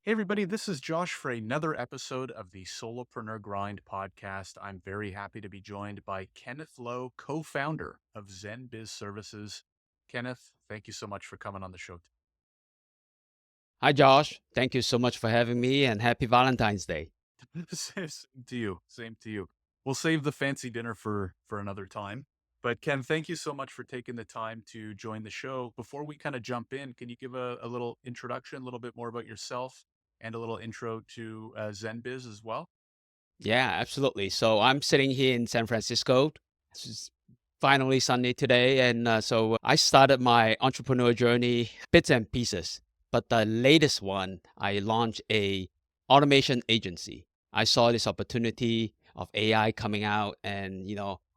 Hey, everybody, this is Josh for another episode of the Solopreneur Grind Podcast. I'm very happy to be joined by Kenneth Lo, co founder of Zen Biz Services. Kenneth, thank you so much for coming on the show. Hi, Josh. Thank you so much for having me and happy Valentine's Day. Same to you. Same to you. We'll save the fancy dinner for another time. But Ken, thank you so much for taking the time to join the show. Before we kind of jump in, can you give a little introduction, a little bit more about yourself, and a little intro to Zen Biz as well? Yeah, absolutely. So I'm sitting here in San Francisco. It's finally sunny today. And I started my entrepreneur journey bits and pieces. But the latest one, I launched a automation agency. I saw this opportunity of AI coming out and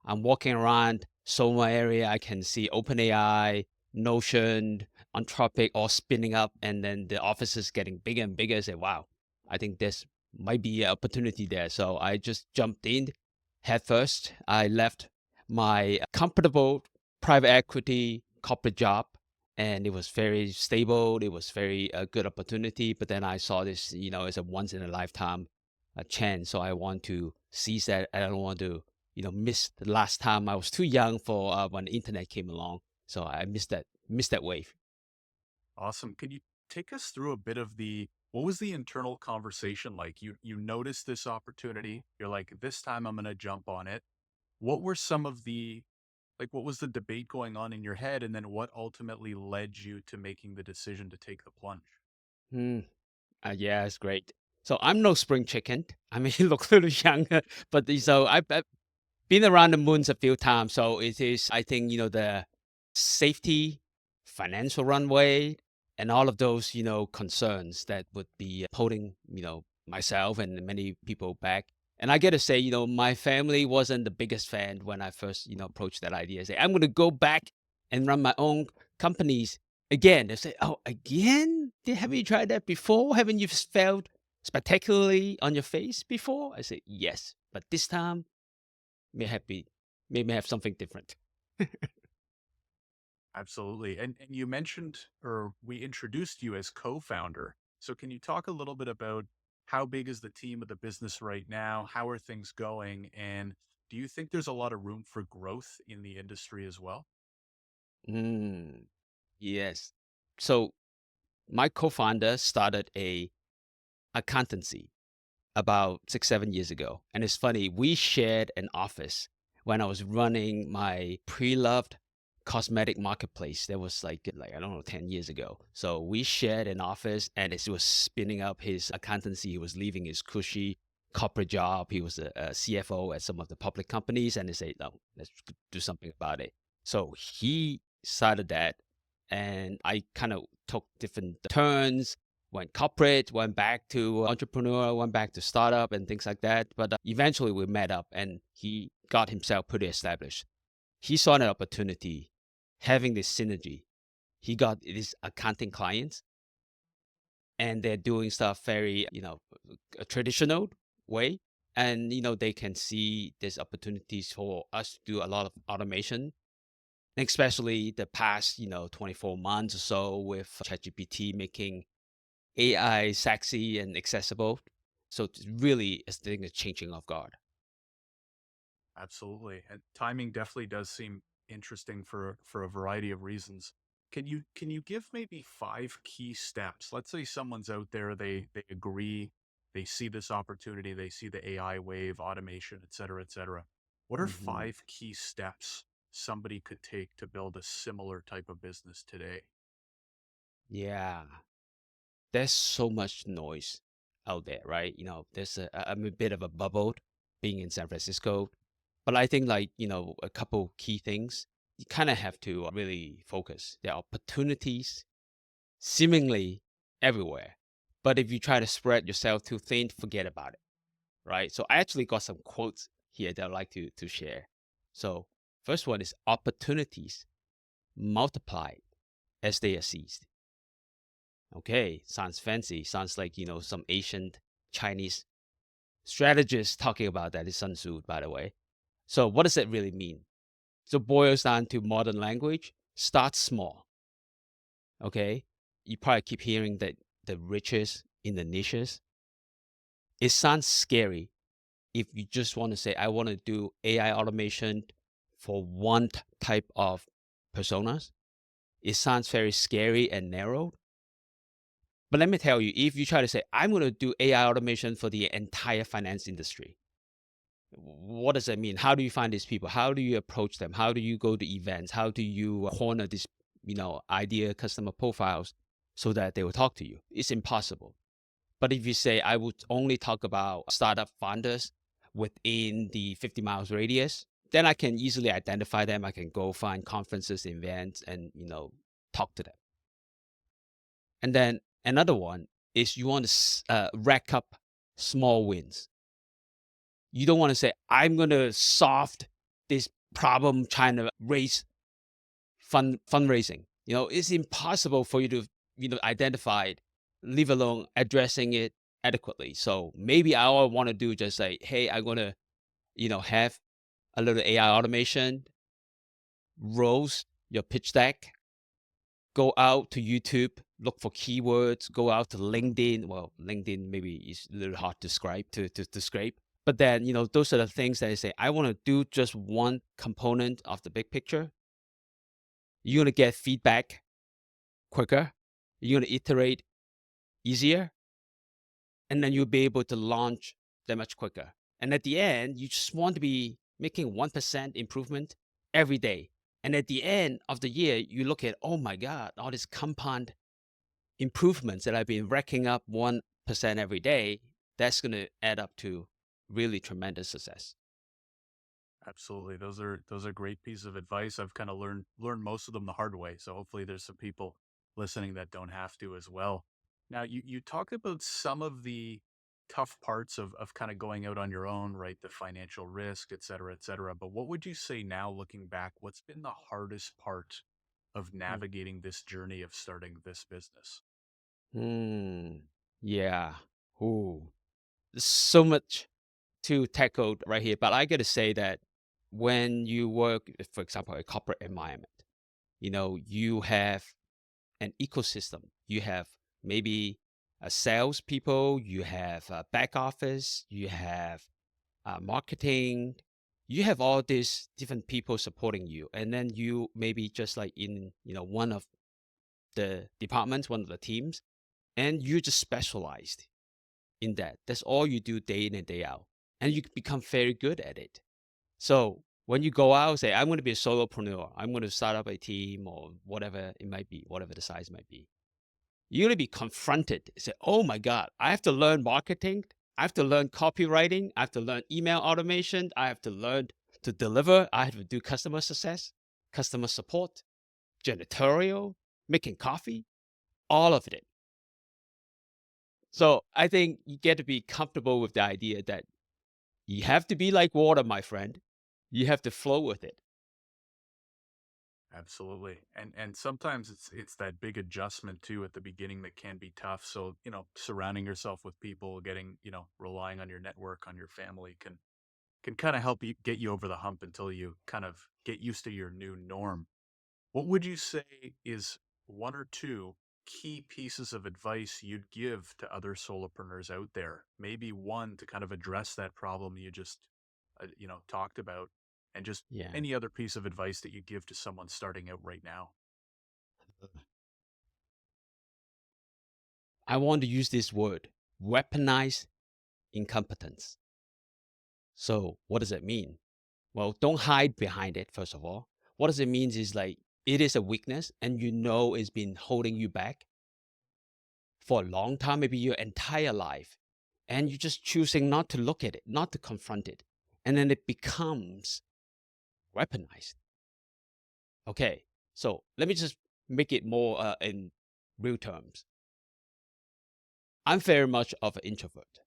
I'm walking around Soma area. I can see OpenAI, Notion, Anthropic all spinning up. And then the offices getting bigger and bigger. I say, wow, I think this might be an opportunity there. So I just jumped in head first. I left my comfortable private equity corporate job, and it was very stable. It was very good opportunity. But then I saw this as a once in a lifetime chance. So I want to seize that. I don't want to miss the last time. I was too young for when the internet came along. So I missed that wave. Awesome. Can you take us through a bit of what was the internal conversation like? You noticed this opportunity. You're like, this time I'm gonna jump on it. What were some of what was the debate going on in your head? And then what ultimately led you to making the decision to take the plunge? Hmm. Yeah, it's great. So I'm no spring chicken. I mean, you look a little younger, but I've been around the moons a few times. So it is, I think the safety, financial runway, and all of those concerns that would be holding myself and many people back. And I got to say my family wasn't the biggest fan when I first approached that idea. Say, I'm going to go back and run my own companies again. They say, oh, again? Haven't you tried that before? Haven't you failed spectacularly on your face before? I say, yes, but this time may have be may have something different. Absolutely. And you mentioned, or we introduced you as co-founder. So can you talk a little bit about how big is the team of the business right now? How are things going? And do you think there's a lot of room for growth in the industry as well? Mm, yes. So my co-founder started a accountancy about 6, 7 years ago. And it's funny, we shared an office when I was running my pre-loved cosmetic marketplace. That was like I don't know, 10 years ago. So we shared an office and as he was spinning up his accountancy, he was leaving his cushy corporate job. He was a CFO at some of the public companies and they said, no, let's do something about it. So he started that and I kind of took different turns, went corporate, went back to entrepreneur, went back to startup and things like that. But eventually we met up and he got himself pretty established. He saw an opportunity having this synergy. He got these accounting clients and they're doing stuff very a traditional way. And they can see there's opportunities for us to do a lot of automation, especially the past 24 months or so with ChatGPT making AI sexy and accessible. So it's really, I think, it's changing off guard. Absolutely. And timing definitely does seem interesting for a variety of reasons. Can you give maybe five key steps? Let's say someone's out there, they agree, they see this opportunity, they see the AI wave, automation, et cetera, et cetera. What are Hmm. five key steps somebody could take to build a similar type of business today? Yeah, there's so much noise out there, right? There's I'm a bit of a bubble being in San Francisco, but I think like a couple key things you kind of have to really focus. There are opportunities seemingly everywhere, but if you try to spread yourself too thin, forget about it, right? So I actually got some quotes here that I'd like to share. So first one is opportunities multiplied as they are seized. Okay, sounds fancy. Sounds like some ancient Chinese strategist talking about that. Is Sun Tzu, by the way. So what does that really mean? So boils down to modern language. Start small. Okay, you probably keep hearing that the riches in the niches. It sounds scary if you just want to say, I want to do AI automation for one type of personas. It sounds very scary and narrow. But let me tell you, if you try to say, I'm going to do AI automation for the entire finance industry, what does that mean? How do you find these people? How do you approach them? How do you go to events? How do you corner these, idea customer profiles so that they will talk to you? It's impossible. But if you say, I would only talk about startup founders within the 50 miles radius, then I can easily identify them. I can go find conferences, events, and, talk to them. And then another one is you want to rack up small wins. You don't want to say, I'm going to solve this problem trying to raise fundraising. It's impossible for you to, identify it, leave alone addressing it adequately. So maybe all I want to do just say, hey, I'm going to, have a little AI automation, roast your pitch deck, go out to YouTube, look for keywords, go out to LinkedIn. Well, LinkedIn maybe is a little hard to scrape. But then, those are the things that I say, I want to do just one component of the big picture. You're going to get feedback quicker. You're going to iterate easier. And then you'll be able to launch that much quicker. And at the end, you just want to be making 1% improvement every day. And at the end of the year, you look at, oh my God, all these compound improvements that I've been racking up 1% every day, that's going to add up to really tremendous success. Absolutely. Those are great pieces of advice. I've kind of learned most of them the hard way. So hopefully there's some people listening that don't have to as well. Now you talked about some of the tough parts of kind of going out on your own, right? The financial risk, et cetera, et cetera. But what would you say now looking back, what's been the hardest part of Mm. navigating this journey of starting this business? Yeah. Ooh. There's so much to tackle right here. But I got to say that when you work, for example, a corporate environment, you have an ecosystem. You have maybe a salespeople, you have a back office, you have marketing, you have all these different people supporting you. And then you maybe just like in, one of the departments, one of the teams, and you just specialized in that. That's all you do day in and day out. And you become very good at it. So when you go out, say, I'm going to be a solopreneur, I'm going to start up a team or whatever it might be, whatever the size might be. You're going to be confronted. Say, oh my God, I have to learn marketing. I have to learn copywriting. I have to learn email automation. I have to learn to deliver. I have to do customer success, customer support, janitorial, making coffee, all of it. So I think you get to be comfortable with the idea that you have to be like water, my friend. You have to flow with it. Absolutely. And sometimes it's that big adjustment too at the beginning that can be tough. So, surrounding yourself with people, getting, relying on your network, on your family can kind of help you get you over the hump until you kind of get used to your new norm. What would you say is one or two key pieces of advice you'd give to other solopreneurs out there? Maybe one to kind of address that problem you just, talked about, and just Yeah. any other piece of advice that you give to someone starting out right now. I want to use this word, weaponize incompetence. So what does that mean? Well, don't hide behind it, first of all. What does it mean is like it is a weakness and it's been holding you back for a long time, maybe your entire life. And you're just choosing not to look at it, not to confront it. And then it becomes weaponized. Okay. So let me just make it more in real terms. I'm very much of an introvert.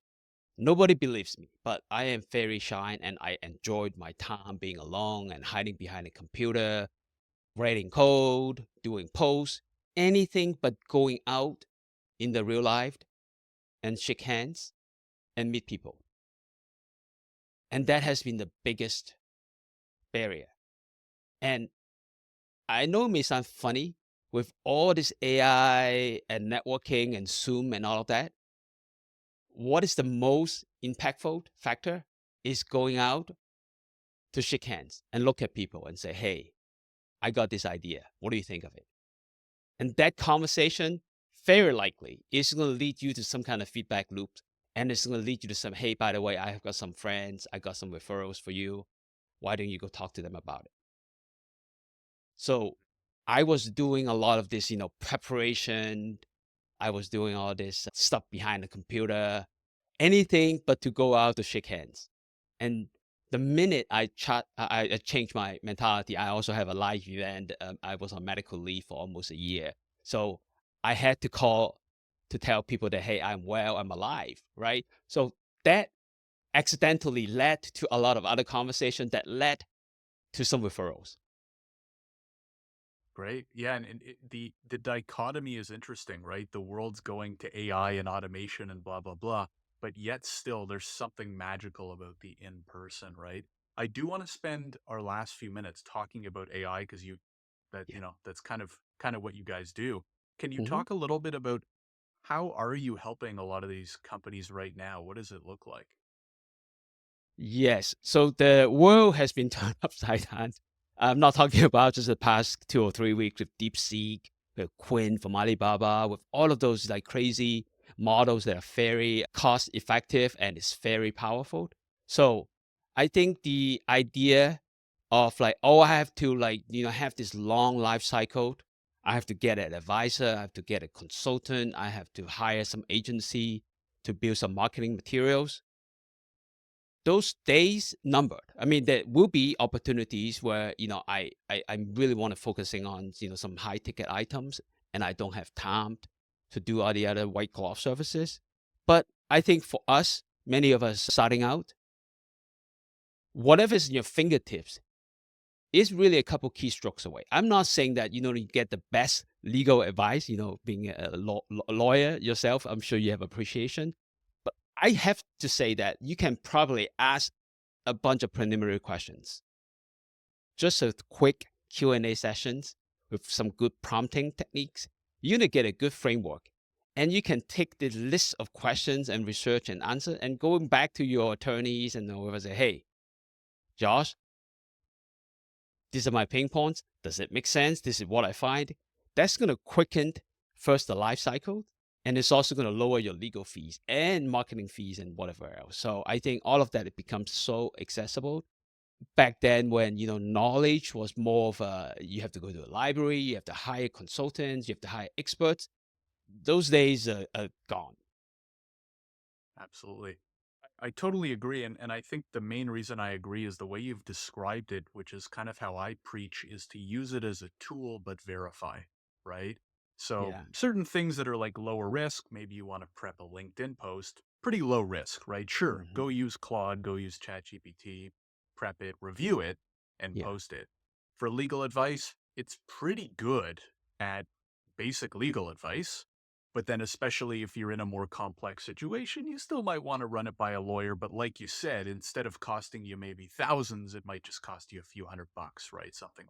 Nobody believes me, but I am very shy and I enjoyed my time being alone and hiding behind a computer, writing code, doing posts, anything but going out in the real life and shake hands and meet people. And that has been the biggest barrier. And I know it may sound funny with all this AI and networking and Zoom and all of that. what is the most impactful factor is going out to shake hands and look at people and say, hey, I got this idea. What do you think of it? And that conversation, very likely, is going to lead you to some kind of feedback loop. And it's going to lead you to some, hey, by the way, I have got some friends. I got some referrals for you. Why don't you go talk to them about it? So I was doing a lot of this, preparation. I was doing all this stuff behind the computer, anything but to go out to shake hands. And the minute I changed my mentality, I also have a live event. I was on medical leave for almost a year. So I had to call to tell people that, hey, I'm well, I'm alive, right? So that accidentally led to a lot of other conversations that led to some referrals. Great. Yeah, and the dichotomy is interesting, right? The world's going to AI and automation and blah blah blah, but yet still there's something magical about the in person, right? I do want to spend our last few minutes talking about AI because Yeah. that's kind of what you guys do. Can you Mhm. talk a little bit about how are you helping a lot of these companies right now? What does it look like? Yes. So the world has been turned upside down. I'm not talking about just the past 2 or 3 weeks with DeepSeek, with Quinn from Alibaba, with all of those like crazy models that are very cost effective and it's very powerful. So I think the idea of like, oh, I have to like, have this long life cycle. I have to get an advisor. I have to get a consultant. I have to hire some agency to build some marketing materials. Those days numbered. I mean, there will be opportunities where, I really want to focusing on, some high ticket items and I don't have time to do all the other white glove services. But I think for us, many of us starting out, whatever's in your fingertips is really a couple keystrokes away. I'm not saying that, you get the best legal advice, being a lawyer yourself, I'm sure you have appreciation. But I have to say that you can probably ask a bunch of preliminary questions. Just a quick Q&A sessions with some good prompting techniques. You're going to get a good framework. And you can take the list of questions and research and answer and going back to your attorneys and whoever say, hey, Josh, these are my pain points. Does it make sense? This is what I find. That's going to quicken first the life cycle. And it's also going to lower your legal fees and marketing fees and whatever else. So I think all of that, it becomes so accessible back then when knowledge was more of a you have to go to a library, you have to hire consultants, you have to hire experts. Those days are gone. Absolutely. I totally agree. And I think the main reason I agree is the way you've described it, which is kind of how I preach, is to use it as a tool, but verify, right? So Yeah. certain things that are like lower risk, maybe you want to prep a LinkedIn post, pretty low risk, right? Sure. Hmm. Go use Claude, go use ChatGPT, prep it, review it, and Yeah. post it. For legal advice, it's pretty good at basic legal advice. But then, especially if you're in a more complex situation, you still might want to run it by a lawyer. But like you said, instead of costing you maybe thousands, it might just cost you a few $100, right? Something.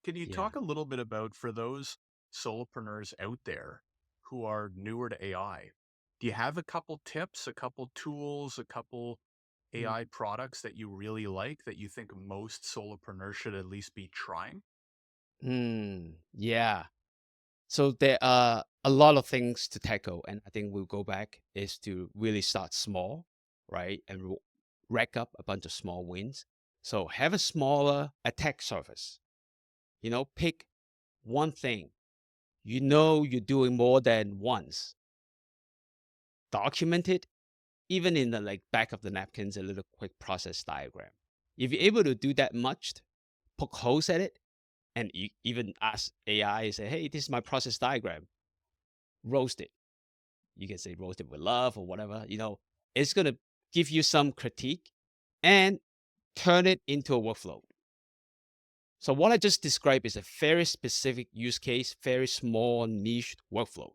Can you Yeah. talk a little bit about for those solopreneurs out there who are newer to AI? Do you have a couple tips, a couple tools, a couple AI products that you really like that you think most solopreneurs should at least be trying? Yeah. So there are a lot of things to tackle, and I think we'll go back is to really start small, right, and rack up a bunch of small wins. So have a smaller attack surface. Pick one thing you're doing more than once. Document it, even in the like back of the napkins, a little quick process diagram. If you're able to do that much, poke holes at it, and you even ask AI, say, hey, this is my process diagram, roast it. You can say roast it with love or whatever. It's going to give you some critique and turn it into a workflow. So what I just described is a very specific use case, very small niche workflow.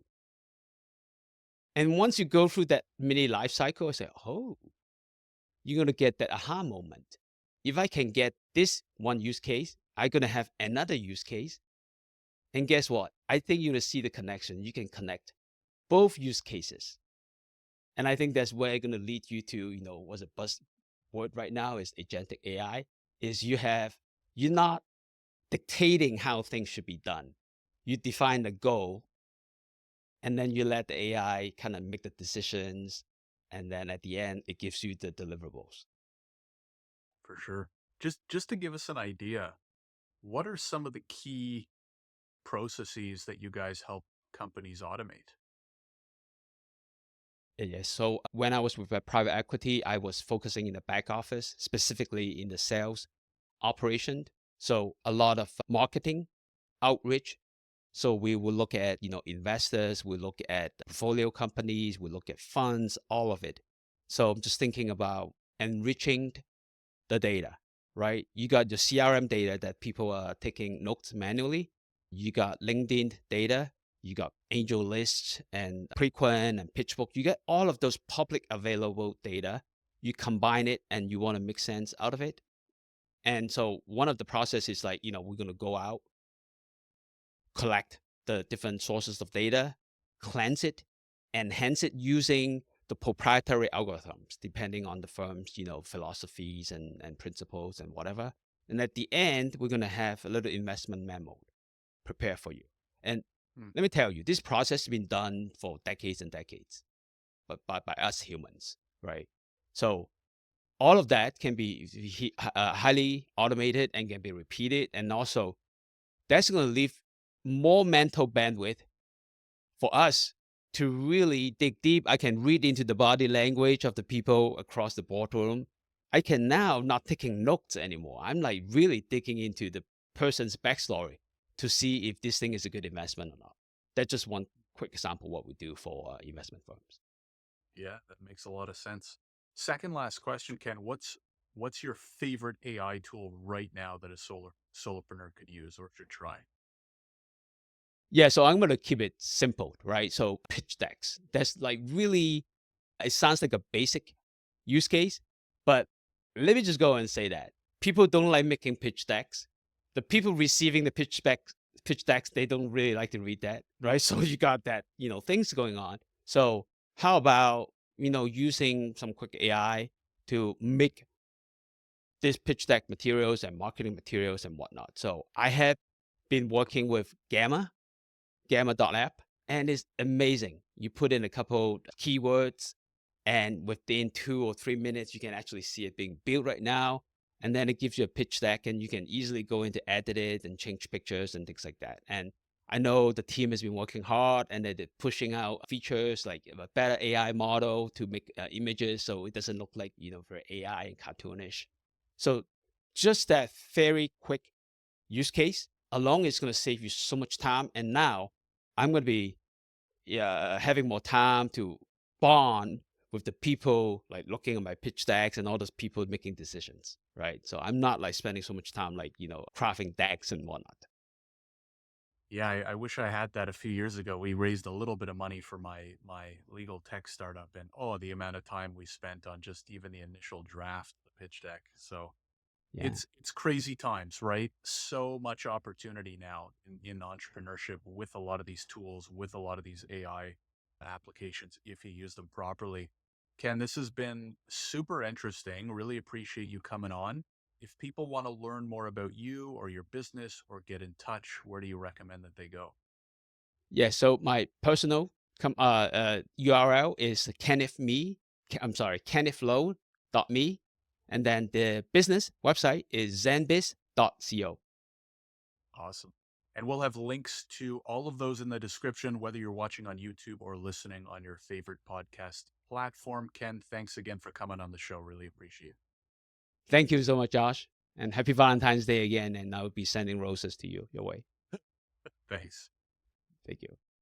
And once you go through that mini life cycle, I say, oh, you're going to get that aha moment. If I can get this one use case, I'm going to have another use case. And guess what? I think you're going to see the connection. You can connect both use cases. And I think that's where it's going to lead you to, what's a buzzword right now is agentic AI, is you're not dictating how things should be done. You define the goal, and then you let the AI kind of make the decisions. And then at the end, it gives you the deliverables. For sure. Just to give us an idea, what are some of the key processes that you guys help companies automate? Yeah. So when I was with a private equity, I was focusing in the back office, specifically in the sales operation. So a lot of marketing, outreach. So we will look at, investors, we look at portfolio companies, we look at funds, all of it. So I'm just thinking about enriching the data, right? You got your CRM data that people are taking notes manually. You got LinkedIn data. You got Angel Lists and Prequen and PitchBook. You get all of those public available data. You combine it and you want to make sense out of it. And so one of the processes is like, we're going to go out, collect the different sources of data, cleanse it, enhance it using the proprietary algorithms, depending on the firm's, philosophies and principles and whatever. And at the end, we're going to have a little investment memo prepared for you. And Hmm. let me tell you, this process has been done for decades and decades, but by us humans, right? So all of that can be highly automated and can be repeated. And also, that's going to leave more mental bandwidth for us to really dig deep. I can read into the body language of the people across the boardroom. I can now not taking notes anymore. I'm like really digging into the person's backstory to see if this thing is a good investment or not. That's just one quick example of what we do for investment firms. Yeah, that makes a lot of sense. Second last question, Ken. What's your favorite AI tool right now that a solopreneur could use or should try? Yeah, so I'm going to keep it simple, right? So pitch decks. That's like really, it sounds like a basic use case, but let me just go and say that people don't like making pitch decks. The people receiving the pitch decks, they don't really like to read that, right? So you got that, things going on. So how about, using some quick AI to make this pitch deck materials and marketing materials and whatnot. So I have been working with Gamma.app, and it's amazing. You put in a couple keywords, and within 2 or 3 minutes, you can actually see it being built right now. And then it gives you a pitch deck, and you can easily go into edit it and change pictures and things like that. And I know the team has been working hard, and they're pushing out features like a better AI model to make images, so it doesn't look like very AI and cartoonish. So just that very quick use case alone is going to save you so much time. And now I'm going to be having more time to bond with the people, like looking at my pitch decks and all those people making decisions, right? So I'm not like spending so much time like, crafting decks and whatnot. Yeah, I wish I had that a few years ago. We raised a little bit of money for my legal tech startup, and oh, the amount of time we spent on just even the initial draft of the pitch deck. So Yeah. it's crazy times, right? So much opportunity now in entrepreneurship with a lot of these tools, with a lot of these AI applications, if you use them properly. Ken, this has been super interesting. Really appreciate you coming on. If people want to learn more about you or your business or get in touch, where do you recommend that they go? Yeah. So my personal URL is KennethLo.me. And then the business website is zenbiz.co. Awesome. And we'll have links to all of those in the description, whether you're watching on YouTube or listening on your favorite podcast platform. Ken, thanks again for coming on the show. Really appreciate it. Thank you so much, Josh. And happy Valentine's Day again. And I'll be sending roses to you your way. Thanks. Thank you.